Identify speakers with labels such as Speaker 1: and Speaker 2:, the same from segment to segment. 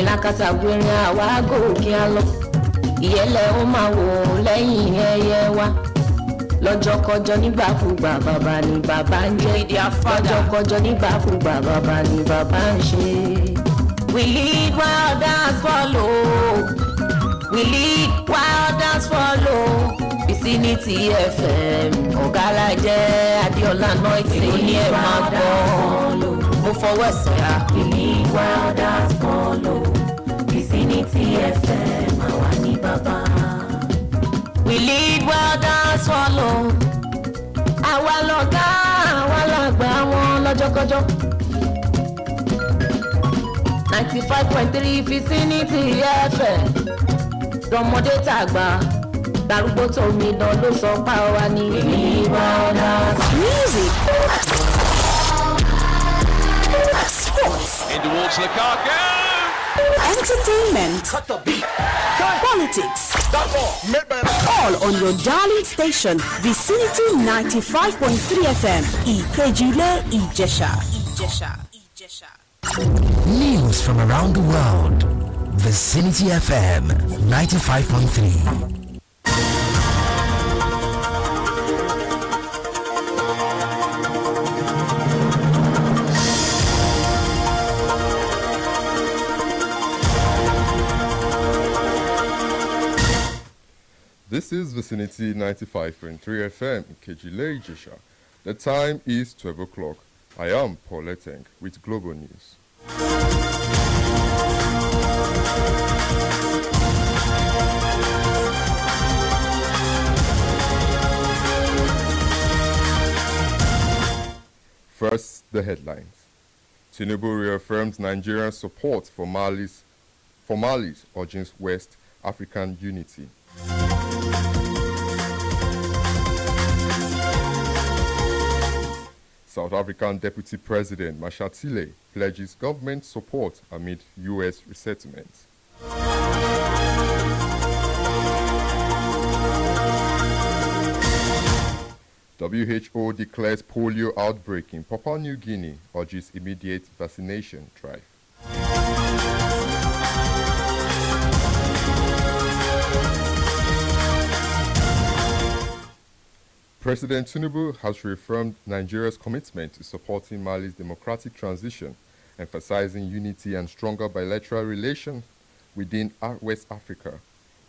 Speaker 1: ìlàkàtà gbẹ̀rin àwa gòkè àlọ́ ìyẹ́lẹ̀ ó máa wò lẹ́yìn ẹyẹ wa lọ́jọ́kọjọ́ nígbàkúgbà bàbá ni bàbá ń jẹ́ lọ́jọ́kọjọ́ nígbàkúgbà bàbá ni bàbá ń ṣe. We lead while others follow. We lead while others follow. Vicinity FM ọ̀gálàjẹ́ Adéọlá Noite ní ẹ̀ máa gbọ́. Mo fọwọ́ sọ̀yà. We lead while others follow. Vicinity FM àwa ní bàbá. We lead while others follow. Àwa lọ̀gá àwa làgbà wọn lọ́jọ́kọjọ́. 95.3 Vicinity FM tọmọdé tàgbà darúgbó tó mi dán ló sọ pa wá ní ìwà ọ̀dà.
Speaker 2: Music, sports,
Speaker 3: in towards Lukaku,
Speaker 2: entertainment,
Speaker 3: cut the beat,
Speaker 2: politics, all on your darling station Vicinity 95.3 FM Ìkejìlé Ìjẹ̀ṣà.
Speaker 4: News from around the world. Vicinity FM 95.3.
Speaker 5: This is Vicinity 95.3 FM, Kejile Ijisha. The time is 12 o'clock. I am Paul Leteng with Global News. First, the headlines. Tinubu reaffirms Nigeria's support for Mali's urging West African unity. South African Deputy President Mashatile pledges government support amid U.S. resettlement. WHO declares polio outbreak in Papua New Guinea, urges immediate vaccination drive. President Tinubu has reaffirmed Nigeria's commitment to supporting Mali's democratic transition, emphasizing unity and stronger bilateral relations within West Africa.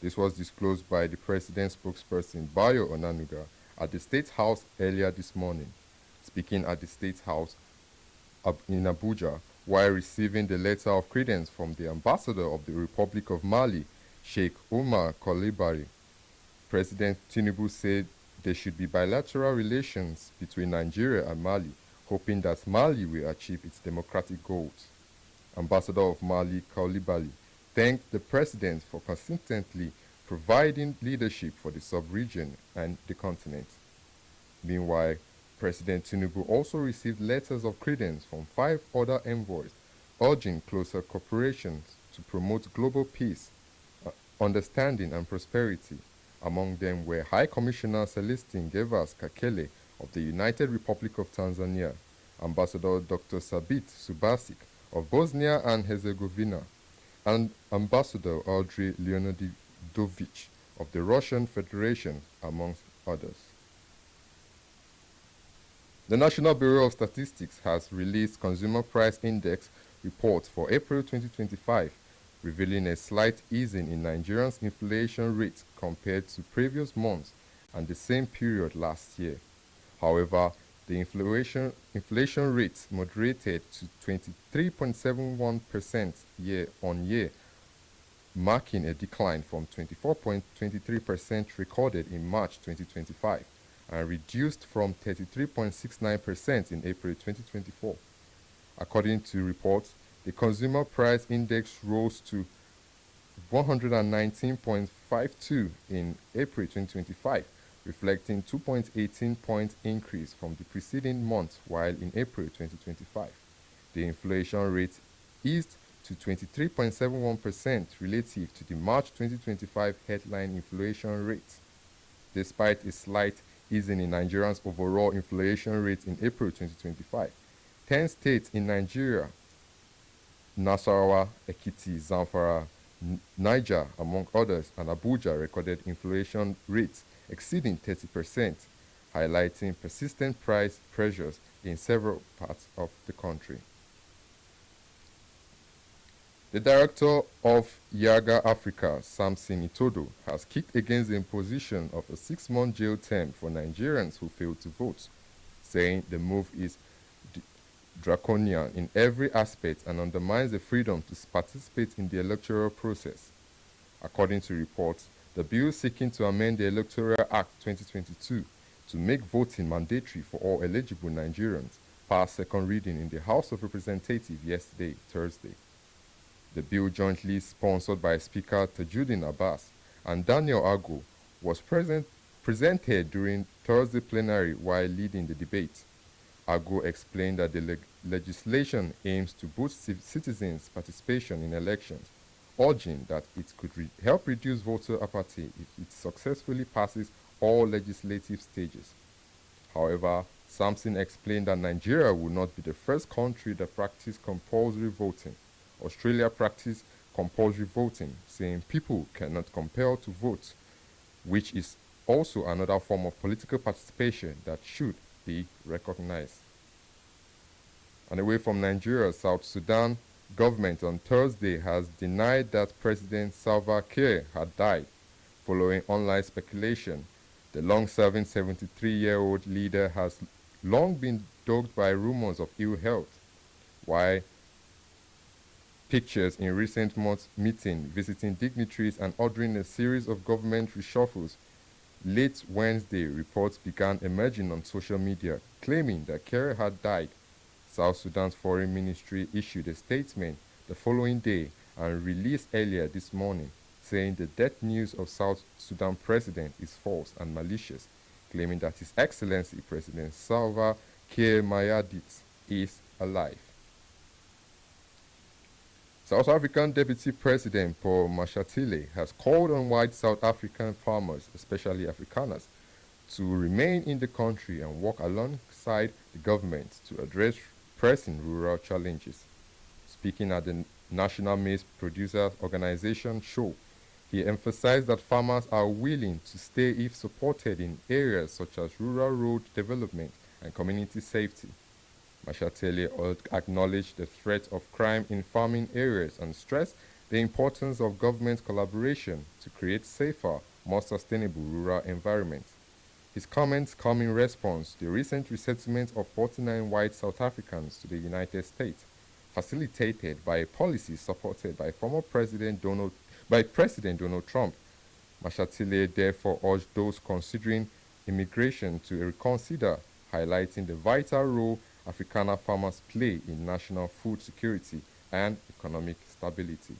Speaker 5: This was disclosed by the president's spokesperson, Bayo Onanuga, at the State House earlier this morning. Speaking at the State House in Abuja, while receiving the letter of credence from the ambassador of the Republic of Mali, Sheikh Umar Kolibari, President Tinubu said there should be bilateral relations between Nigeria and Mali, hoping that Mali will achieve its democratic goals. Ambassador of Mali, Coulibaly, thanked the president for consistently providing leadership for the sub-region and the continent. Meanwhile, President Tinubu also received letters of credence from 5 other envoys, urging closer cooperation to promote global peace, understanding and prosperity. Among them were High Commissioner Celestine Gevas Kakele of the United Republic of Tanzania, Ambassador Dr. Sabit Subasic of Bosnia and Herzegovina, and Ambassador Audrey Leonidovich of the Russian Federation, amongst others. The National Bureau of Statistics has released Consumer Price Index report for April 2025, revealing a slight easing in Nigeria's inflation rate compared to previous months and the same period last year. However, the inflation rate moderated to 23.71% year-on-year, marking a decline from 24.23% recorded in March 2025 and reduced from 33.69% in April 2024. According to reports, the Consumer Price Index rose to 119.52 in April 2025, reflecting 2.18-point increase from the preceding month, while in April 2025, the inflation rate eased to 23.71% relative to the March 2025 headline inflation rate. Despite a slight easing in Nigeria's overall inflation rate in April 2025, 10 states in Nigeria Nasarawa, Ekiti, Zamfara, Niger, among others, and Abuja recorded inflation rates exceeding 30%, highlighting persistent price pressures in several parts of the country. The director of Yaga Africa, Samson Itodo, has kicked against the imposition of a 6-month jail term for Nigerians who failed to vote, saying the move is draconian in every aspect and undermines the freedom to participate in the electoral process. According to reports, the bill seeking to amend the Electoral Act 2022 to make voting mandatory for all eligible Nigerians passed second reading in the House of Representatives yesterday, Thursday. The bill, jointly sponsored by Speaker Tajuddin Abbas and Daniel Ago, was presented during Thursday plenary while leading the debate. Ago explained that the legislation aims to boost citizens' participation in elections, urging that it could help reduce voter apathy if it successfully passes all legislative stages. However, Samson explained that Nigeria will not be the first country that practices compulsory voting. Australia practiced compulsory voting, saying people cannot compel to vote, which is also another form of political participation that should be recognized. And away from Nigeria, South Sudan government on Thursday has denied that President Salva Kiir had died, following online speculation. The long-serving 73-year-old leader has long been dogged by rumors of ill health, while pictures in recent months meeting, visiting dignitaries and ordering a series of government reshuffles. Late Wednesday, reports began emerging on social media claiming that Kiir had died. South Sudan's foreign ministry issued a statement the following day and released earlier this morning, saying the death news of South Sudan president is false and malicious, claiming that His Excellency President Salva Kiir Mayardit is alive. South African Deputy President Paul Mashatile has called on white South African farmers, especially Afrikaners, to remain in the country and work alongside the government to address pressing rural challenges. Speaking at the National Maize Producers Organization show, he emphasized that farmers are willing to stay if supported in areas such as rural road development and community safety. Mashatile acknowledged the threat of crime in farming areas and stressed the importance of government collaboration to create safer, more sustainable rural environments. His comments come in response to the recent resettlement of 49 white South Africans to the United States, facilitated by a policy supported by President Donald Trump. Mashatile therefore urged those considering immigration to reconsider, highlighting the vital role Afrikaner farmers play in national food security and economic stability.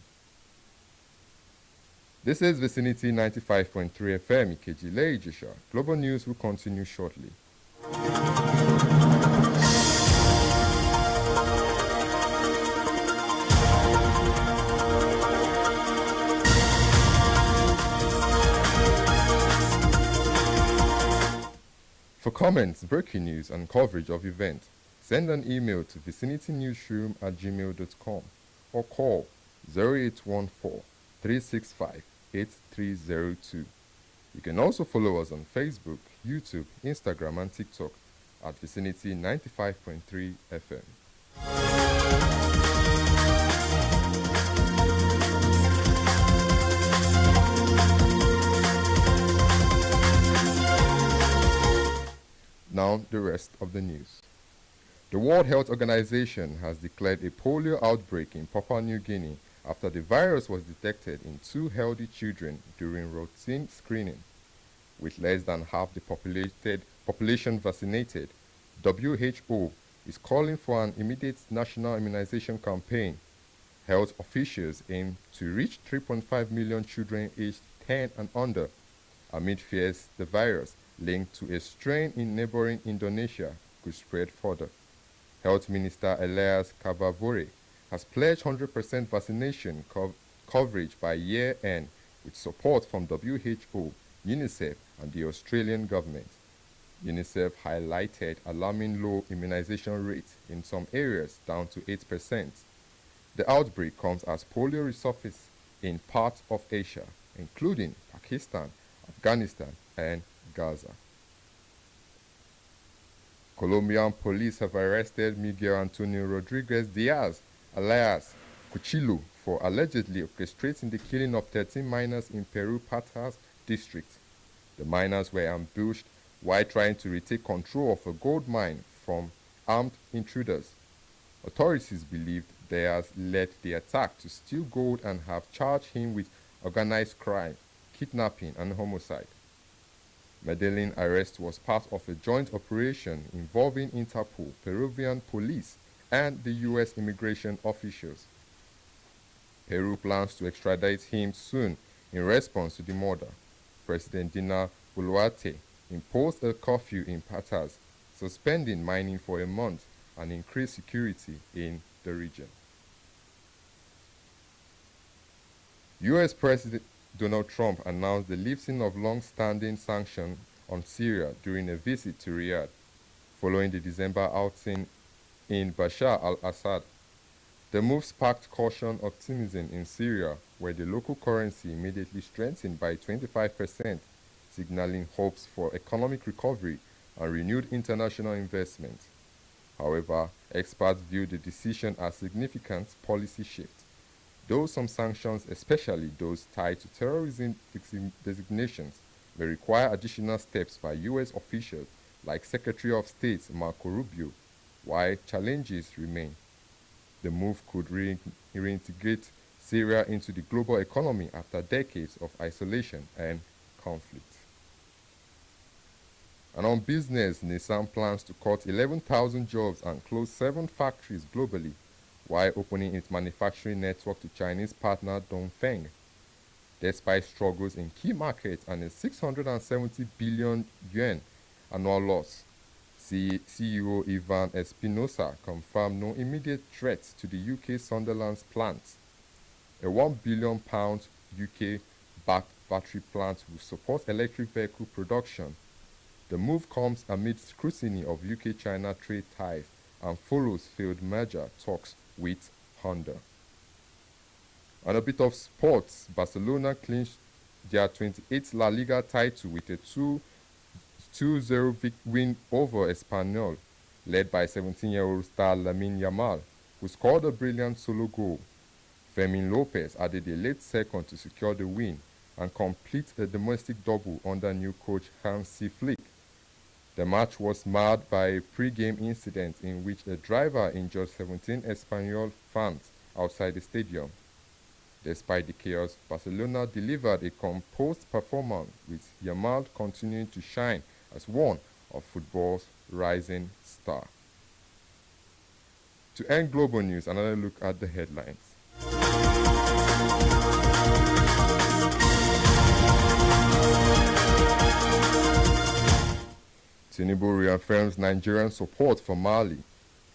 Speaker 5: This is Vicinity 95.3 FM, Ikeji Ijisha. Global news will continue shortly. For comments, breaking news, and coverage of events, send an email to vicinitynewsroom@gmail.com or call 0814-365-8302. You can also follow us on Facebook, YouTube, Instagram, and TikTok at Vicinity 95.3 FM. Now, the rest of the news. The World Health Organization has declared a polio outbreak in Papua New Guinea after the virus was detected in 2 healthy children during routine screening. With less than half the population vaccinated, WHO is calling for an immediate national immunization campaign. Health officials aim to reach 3.5 million children aged 10 and under, amid fears the virus, linked to a strain in neighboring Indonesia, could spread further. Health Minister Elias Kabavore has pledged 100% vaccination coverage by year end with support from WHO, UNICEF, and the Australian government. UNICEF highlighted alarming low immunization rates in some areas, down to 8%. The outbreak comes as polio resurfaces in parts of Asia, including Pakistan, Afghanistan, and Gaza. Colombian police have arrested Miguel Antonio Rodriguez Diaz, alias Cuchillo, for allegedly orchestrating the killing of 13 miners in Peru Patas district. The miners were ambushed while trying to retake control of a gold mine from armed intruders. Authorities believed Diaz led the attack to steal gold and have charged him with organized crime, kidnapping, and homicide. Medellin arrest was part of a joint operation involving Interpol, Peruvian police, and the U.S. immigration officials. Peru plans to extradite him soon in response to the murder. President Dina Boluarte imposed a curfew in Patas, suspending mining for a month and increased security in the region. U.S. President Donald Trump announced the lifting of long-standing sanctions on Syria during a visit to Riyadh, following the December outing in Bashar al-Assad. The move sparked caution optimism in Syria, where the local currency immediately strengthened by 25%, signaling hopes for economic recovery and renewed international investment. However, experts view the decision as a significant policy shift, though some sanctions, especially those tied to terrorism designations, may require additional steps by U.S. officials like Secretary of State Marco Rubio, while challenges remain. The move could reintegrate Syria into the global economy after decades of isolation and conflict. And on business, Nissan plans to cut 11,000 jobs and close 7 factories globally, while opening its manufacturing network to Chinese partner Dongfeng. Despite struggles in key markets and a 670 billion yuan annual loss, CEO Ivan Espinosa confirmed no immediate threats to the UK Sunderland's plant. A £1 billion UK-backed battery plant will support electric vehicle production. The move comes amid scrutiny of UK-China trade ties and follows failed merger talks with Honda. On a bit of sports, Barcelona clinched their 28th La Liga title with a 2-0 win over Espanyol, led by 17-year-old star Lamine Yamal, who scored a brilliant solo goal. Fermin Lopez added a late second to secure the win and complete a domestic double under new coach Hansi Flick. The match was marred by a pre-game incident in which a driver injured 17 Espanyol fans outside the stadium. Despite the chaos, Barcelona delivered a composed performance, with Yamal continuing to shine as one of football's rising stars. To end global news, another look at the headlines. Tinubu reaffirms Nigerian support for Mali,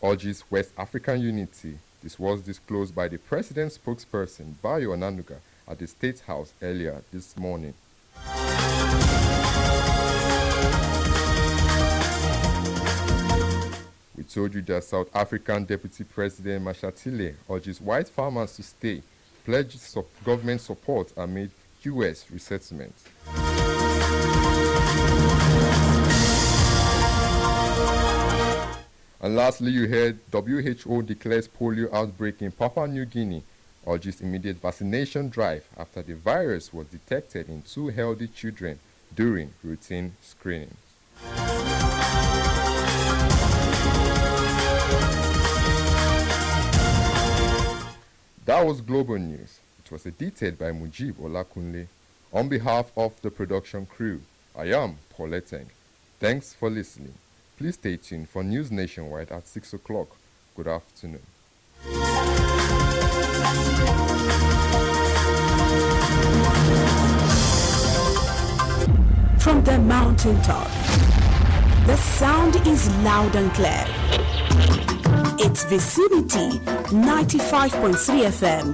Speaker 5: urges West African unity. This was disclosed by the president's spokesperson, Bayo Onanuga, at the State House earlier this morning. We told you that South African Deputy President Mashatile urges white farmers to stay, pledges government support amid U.S. resettlement. And lastly, you heard WHO declares polio outbreak in Papua New Guinea, urges immediate vaccination drive after the virus was detected in 2 healthy children during routine screenings. That was Global News. It was edited by Mujib Olakunle. On behalf of the production crew, I am Paul Eteng. Thanks for listening. Please stay tuned for News Nationwide at 6 o'clock. Good afternoon.
Speaker 2: From the mountaintop, the sound is loud and clear. It's Vicinity 95.3 FM.